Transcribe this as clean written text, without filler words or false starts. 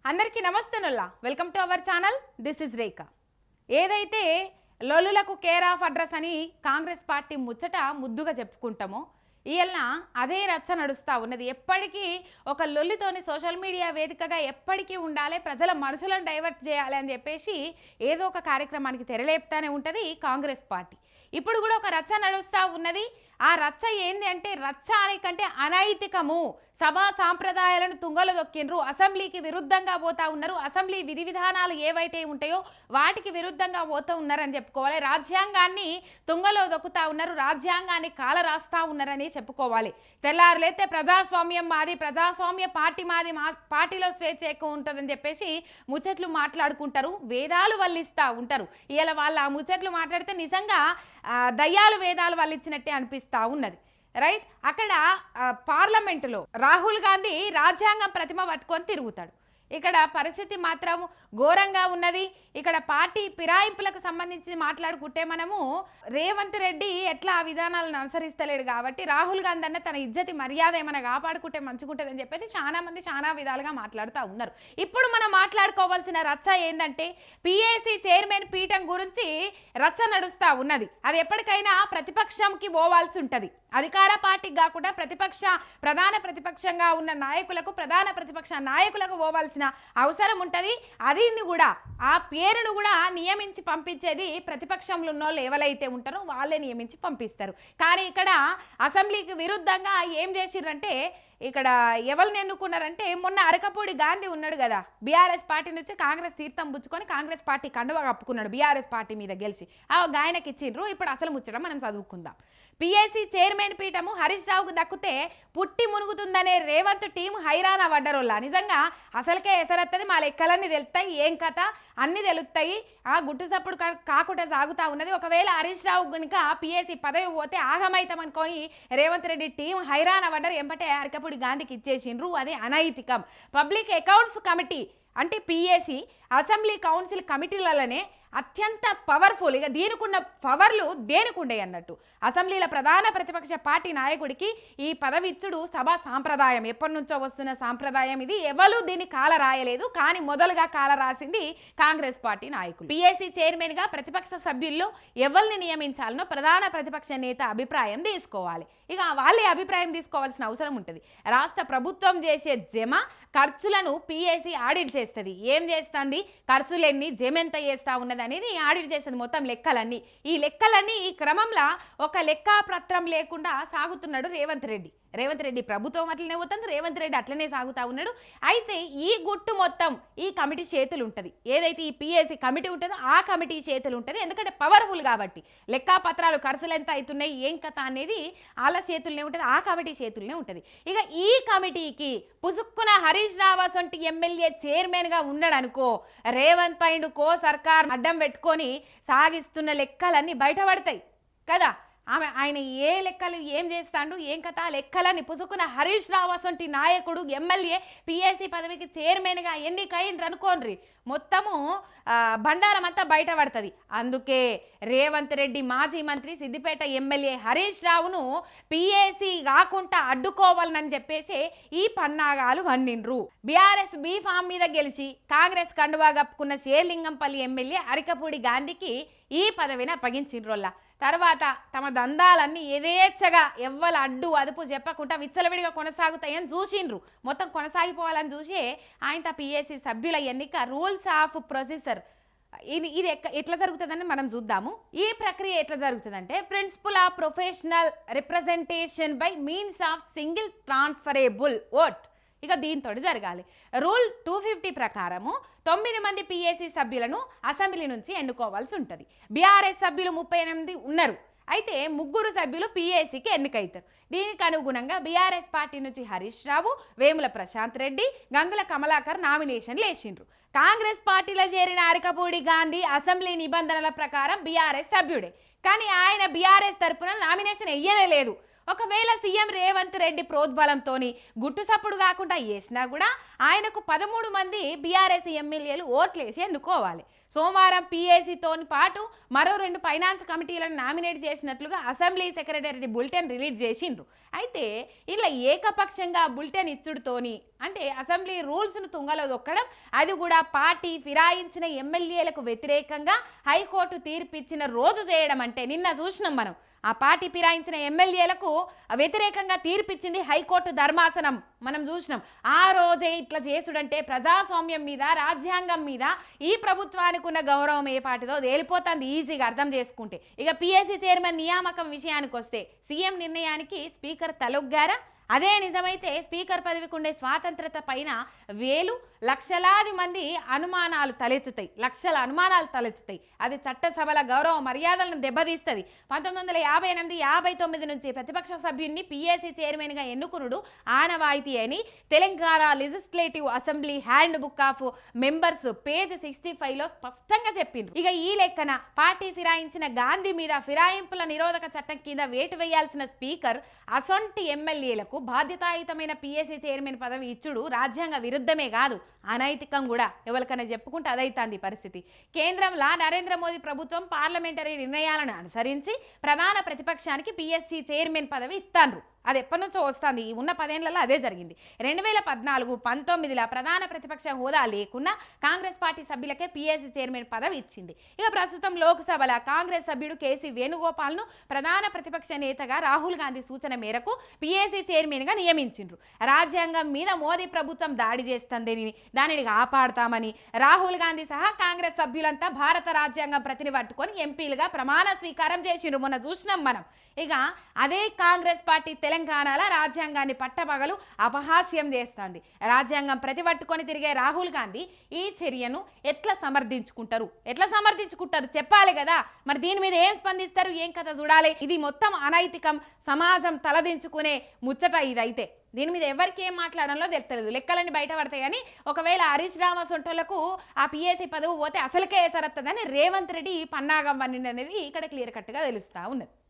అందరికీ నమస్తేనుల్లా welcome to our channel. This is Rekha. ఏదైతే లొల్లులకు కేర్ ఆఫ్ అడ్రస్ అని కాంగ్రెస్ పార్టీ ముచ్చట ముద్దుగా చెప్పుకుంటామో ఇవాళ అదే రచ్చ నడుస్తూ ఉన్నది. ఎప్పటికీ ఒక లొల్లితోని సోషల్ మీడియా వేదికగా ఎప్పటికీ ఉండాలి, ప్రజల మనసులను డైవర్ట్ చేయాలి అని చెప్పేసి ఏదో ఒక కార్యక్రమానికి తెరలేపుతానే ఉంటుంది కాంగ్రెస్ పార్టీ. ఇప్పుడు కూడా ఒక రచ్చ నడుస్తూ ఉన్నది. ఆ రచ్చ ఏంది అంటే రచ్చ కంటే అనైతికము, సభా సాంప్రదాయాలను తుంగలు దొక్కిండ్రు, అసెంబ్లీకి విరుద్ధంగా పోతా ఉన్నారు, అసెంబ్లీ విధి విధానాలు ఏవైతే ఉంటాయో వాటికి విరుద్ధంగా పోతూ ఉన్నారని చెప్పుకోవాలి. రాజ్యాంగాన్ని తుంగలో దొక్కుతా ఉన్నారు, రాజ్యాంగాన్ని కాల రాస్తా ఉన్నారని చెప్పుకోవాలి. తెల్లారులైతే ప్రజాస్వామ్యం మాది, ప్రజాస్వామ్య పార్టీ మాది, మా పార్టీలో స్వేచ్ఛ ఎక్కువ ఉంటుందని చెప్పేసి ముచ్చట్లు మాట్లాడుకుంటారు, వేదాలు వల్లిస్తూ ఉంటారు. ఇలా వాళ్ళు ఆ ముచ్చట్లు మాట్లాడితే నిజంగా దయ్యాలు వేదాలు వల్లిచ్చినట్టే అనిపిస్తూ ఉన్నది. రైట్. అక్కడ పార్లమెంటులో రాహుల్ గాంధీ రాజ్యాంగం ప్రతిమ పట్టుకొని తిరుగుతాడు. ఇక్కడ పరిస్థితి మాత్రం ఘోరంగా ఉన్నది. ఇక్కడ పార్టీ ఫిరాయింపులకు సంబంధించి మాట్లాడుకుంటే మనము రేవంత్ రెడ్డి ఎట్లా ఆ విధానాలను అనుసరిస్తలేడు కాబట్టి రాహుల్ గాంధీ అన్న తన ఇజ్జతి మర్యాద ఏమైనా కాపాడుకుంటే మంచిగుంటుందని చెప్పేసి చాలా మంది చాలా విధాలుగా మాట్లాడుతూ ఉన్నారు. ఇప్పుడు మనం మాట్లాడుకోవాల్సిన రచ్చ ఏంటంటే పిఏసీ చైర్మన్ పీఠం గురించి రచ్చ నడుస్తూ ఉన్నది. అది ఎప్పటికైనా ప్రతిపక్షంకి పోవాల్సి ఉంటుంది. అధికార పార్టీకి కాకుండా ప్రధాన ప్రతిపక్షంగా ఉన్న నాయకులకు, ప్రధాన ప్రతిపక్ష నాయకులకు పోవాల్సిన అవసరం ఉంటుంది. అది కూడా ఆ పేరును కూడా నియమించి పంపించేది ప్రతిపక్షంలో ఉన్న వాళ్ళు ఎవరైతే ఉంటారో వాళ్ళే నియమించి పంపిస్తారు. కానీ ఇక్కడ అసెంబ్లీకి విరుద్ధంగా ఏం చేసిర్రంటే ఇక్కడ ఎవరిని ఎన్నుకున్నారంటే మొన్న అరకపూడి గాంధీ ఉన్నాడు కదా, బీఆర్ఎస్ పార్టీ నుంచి కాంగ్రెస్ తీర్థం పుచ్చుకొని కాంగ్రెస్ పార్టీ కండువా కప్పుకున్నాడు బీఆర్ఎస్ పార్టీ మీద గెలిచి. ఆ గాయనకి ఇచ్చిండ్రు. ఇప్పుడు అసలు ముచ్చడం మనం చదువుకుందాం. పిఏసీ చైర్మన్ పీఠము హరీష్ రావుకు దక్కితే పుట్టి మునుగుతుందనే రేవంత్ టీం హైరాణ పడ్డరోళ్ళ. నిజంగా అసలుకే ఎసరత్తది, మా లెక్కలన్నీ తెలుస్తాయి, ఏం కథ అన్నీ తెలుస్తాయి, ఆ గుట్టు సప్పుడు కాకుండా సాగుతూ ఉన్నది. ఒకవేళ హరీష్ రావు కనుక పిఏసీ పదవి పోతే ఆగమైతం అనుకొని రేవంత్ రెడ్డి టీం హైరాణ పడ్డారు. ఎంపటే అరకపూడి గాంధీకి ఇచ్చేసిండ్రు. అది అనైతికం. పబ్లిక్ అకౌంట్స్ కమిటీ అంటే పిఏసీ అసెంబ్లీ కౌన్సిల్ కమిటీలలోనే అత్యంత పవర్ఫుల్. ఇక దీనికున్న పవర్లు దేనికుండే అన్నట్టు అసెంబ్లీల ప్రధాన ప్రతిపక్ష పార్టీ నాయకుడికి ఈ పదవి ఇచ్చుడు సభా సాంప్రదాయం, ఎప్పటి నుంచో వస్తున్న సాంప్రదాయం ఇది. ఎవరు దీన్ని కాల రాయలేదు, కానీ మొదలుగా కాల రాసింది కాంగ్రెస్ పార్టీ నాయకులు. పిఏసీ చైర్మన్ గా ప్రతిపక్ష సభ్యుల్లో ఎవరిని నియమించాలనో ప్రధాన ప్రతిపక్ష నేత అభిప్రాయం తీసుకోవాలి. ఇక వాళ్ళే అభిప్రాయం తీసుకోవాల్సిన అవసరం ఉంటుంది. రాష్ట్ర ప్రభుత్వం చేసే జమ ఖర్చులను పిఏసీ ఆడిట్ చేస్తుంది. ఏం చేస్తుంది, ఖర్చులెన్ని, జమ ఎంత చేస్తా ఉన్నది అనేది ఆడిట్ చేస్తుంది. మొత్తం లెక్కలన్నీ, ఈ లెక్కలన్నీ ఈ క్రమంలో ఒక లెక్కాపత్రం లేకుండా సాగుతున్నాడు రేవంత్ రెడ్డి ప్రభుత్వం అట్లనే పోతుంది, రేవంత్ రెడ్డి అట్లనే సాగుతూ ఉన్నాడు. అయితే ఈ గుట్టు మొత్తం ఈ కమిటీ చేతులు ఉంటుంది. ఏదైతే ఈ పిఏసీ కమిటీ ఉంటుందో ఆ కమిటీ చేతులు ఉంటుంది. ఎందుకంటే పవర్ఫుల్ కాబట్టి లెక్కాపత్రాలు ఖర్చులు ఎంత అవుతున్నాయి, ఏం కథ అనేది వాళ్ళ చేతుల్నే ఉంటుంది, ఆ కమిటీ చేతుల్నే ఉంటుంది. ఇక ఈ కమిటీకి పుసుక్కున హరీష్ రావు వంటి ఎమ్మెల్యే చైర్మన్గా ఉన్నాడు అనుకో, రేవంత్ అండ్ కో సర్కార్ అడ్డం పెట్టుకొని సాగిస్తున్న లెక్కలన్నీ బయటపడతాయి కదా. ఆయన ఏ లెక్కలు ఏం చేస్తాడు, ఏం కథ లెక్కలని పుసుకున్న హరీష్ రావు వంటి నాయకుడు ఎమ్మెల్యే పిఏసీ పదవికి చైర్మన్గా ఎన్నికైండ్రు అనుకోండి, మొత్తము బండారం అంతా బయటపడుతుంది. అందుకే రేవంత్ రెడ్డి మాజీ మంత్రి సిద్దిపేట ఎమ్మెల్యే హరీష్ రావును పిఏసీ కాకుండా అడ్డుకోవాలని చెప్పేసి ఈ పన్నాగాలు వన్నిండ్రు. బీఆర్ఎస్ బీ ఫామ్ మీద గెలిచి కాంగ్రెస్ కండువా కప్పుకున్న షేర్లింగంపల్లి ఎమ్మెల్యే అరకపూడి గాంధీకి ఈ పదవిని అప్పగించిండ్రోళ్ళ. తర్వాత తమ దందాలన్నీ యథేచ్ఛగా ఎవ్వరు అడ్డు అదుపు చెప్పకుండా విచ్చలవిడిగా కొనసాగుతాయని చూసిండ్రు. మొత్తం కొనసాగిపోవాలని చూసి ఆయన పిఏసీ సభ్యుల ఎన్నిక రూల్స్ ఆఫ్ ప్రొసీజర్ ఇది ఎట్లా జరుగుతుందని మనం చూద్దాము. ఈ ప్రక్రియ ఎట్లా జరుగుతుందంటే principle of professional representation by means of single transferable vote. ఇక దీంతో జరగాలి. రూల్ 250 ప్రకారము 9 మంది పిఏసీ సభ్యులను అసెంబ్లీ నుంచి ఎన్నుకోవాల్సి ఉంటుంది. బీఆర్ఎస్ సభ్యులు 38 ఉన్నారు. అయితే 3 సభ్యులు పిఏసీకి ఎన్నికైతారు. దీనికి అనుగుణంగా బీఆర్ఎస్ పార్టీ నుంచి హరీష్ రావు, వేముల ప్రశాంత్ రెడ్డి, గంగుల కమలాకర్ నామినేషన్లు వేసిండ్రు. కాంగ్రెస్ పార్టీలో చేరిన అరకపూడి గాంధీ అసెంబ్లీ నిబంధనల ప్రకారం బీఆర్ఎస్ సభ్యుడే, కానీ ఆయన బీఆర్ఎస్ తరపున నామినేషన్ వెయ్యనే లేదు. ఒకవేళ సీఎం రేవంత్ రెడ్డి ప్రోద్బలంతోని గుట్టు సప్పుడు కాకుండా వేసినా కూడా ఆయనకు 13 మంది బీఆర్ఎస్ ఎమ్మెల్యేలు ఓట్లేసి ఎన్నుకోవాలి. సోమవారం పీఏసీతోని పాటు మరో 2 ఫైనాన్స్ కమిటీలను నామినేట్ చేసినట్లుగా అసెంబ్లీ సెక్రటరీ బులెటిన్ రిలీజ్ చేసిండ్రు. అయితే ఇలా ఏకపక్షంగా బులెటిన్ ఇచ్చుడుతోని అంటే అసెంబ్లీ రూల్స్ను తుంగలో దొక్కడం, అది కూడా పార్టీ ఫిరాయించిన ఎమ్మెల్యేలకు వ్యతిరేకంగా హైకోర్టు తీర్పిచ్చిన రోజు చేయడం. అంటే నిన్న చూసినాం మనం ఆ పార్టీ ఫిరాయించిన ఎమ్మెల్యేలకు వ్యతిరేకంగా తీర్పిచ్చింది హైకోర్టు ధర్మాసనం, మనం చూసినాం. ఆ రోజే ఇట్లా చేసుడంటే ప్రజాస్వామ్యం మీద, రాజ్యాంగం మీద ఈ ప్రభుత్వానికి ఉన్న గౌరవం ఏ పాటిదో తేలిపోతుంది ఈజీగా అర్థం చేసుకుంటే. ఇక పీఎస్సీ చైర్మన్ నియామకం విషయానికి వస్తే సీఎం నిర్ణయానికి స్పీకర్ తలొగ్గారా? అదే నిజమైతే స్పీకర్ పదవికి ఉండే స్వాతంత్రత పైన లక్షలాది మంది అనుమానాలు తలెత్తుతాయి, లక్షల అనుమానాలు తలెత్తుతాయి. అది చట్టసభల గౌరవ మర్యాదలను దెబ్బతీస్తుంది. 1958-59 నుంచి ప్రతిపక్ష సభ్యుడిని పీఏసీ చైర్మన్గా ఎన్నుకునుడు ఆనవాయితీ అని Telangana legislative assembly handbook of members page 65లో స్పష్టంగా చెప్పిండ్రు. ఇక ఈ లెక్కన పార్టీ ఫిరాయించిన గాంధీ మీద ఫిరాయింపుల నిరోధక చట్టం కింద వేటు వేయాల్సిన స్పీకర్ అసొంటి ఎమ్మెల్యేలకు బాధ్యతాయుతమైన పీఏసీ చైర్మన్ పదవి ఇచ్చుడు రాజ్యాంగ విరుద్ధమే కాదు, అనైతికం కూడా. ఎవరికైనా చెప్పుకుంటే అదైతుంది పరిస్థితి. కేంద్రంలో నరేంద్ర మోదీ ప్రభుత్వం పార్లమెంటరీ నిర్ణయాలను అనుసరించి ప్రధాన ప్రతిపక్షానికి పీఎస్సీ చైర్మన్ పదవి ఇస్తాండ్రు. అది ఎప్పటి నుంచో వస్తుంది, ఉన్న 10 ఏళ్లలో అదే జరిగింది. 2014-19లో ప్రధాన ప్రతిపక్ష హోదా లేకున్నా కాంగ్రెస్ పార్టీ సభ్యులకే పీఎస్సీ చైర్మన్ పదవి ఇచ్చింది. ఇక ప్రస్తుతం లోక్సభలో కాంగ్రెస్ సభ్యుడు కేసీ వేణుగోపాల్ను ప్రధాన ప్రతిపక్ష నేతగా రాహుల్ గాంధీ సూచన మేరకు పీఎస్సీ చైర్మన్గా నియమించిండ్రు. రాజ్యాంగం మీద మోదీ ప్రభుత్వం దాడి చేస్తుందని, దానిని కాపాడుతామని రాహుల్ గాంధీ సహా కాంగ్రెస్ సభ్యులంతా భారత రాజ్యాంగం ప్రతిని పట్టుకొని ఎంపీలుగా ప్రమాణ స్వీకారం చేసిండ్రు. మొన్న చూసినాం మనం. ఇక అదే కాంగ్రెస్ పార్టీ తెలంగాణలో రాజ్యాంగాన్ని పట్టపగలు అపహాస్యం చేస్తుంది. రాజ్యాంగం ప్రతిపట్టుకొని తిరిగే రాహుల్ గాంధీ ఈ చర్యను ఎట్లా సమర్థించుకుంటారు చెప్పాలి కదా. మరి దీని మీద ఏం స్పందిస్తారు, ఏం కథ చూడాలి. ఇది మొత్తం అనైతికం, సమాజం తలదించుకునే ముచ్చట ఇదైతే. దీని మీద ఎవరికి ఏం మాట్లాడంలో తెలుస్తలేదు, లెక్కలన్నీ బయటపడతాయి. కానీ ఒకవేళ హరీష్ రామ సొంటలకు ఆ పీఏసీ పదవి పోతే అసలుకే సరత్తదని రేవంత్ రెడ్డి పన్నాగం పన్నిండి అనేది ఇక్కడ క్లియర్ కట్గా తెలుస్తూ ఉన్నది.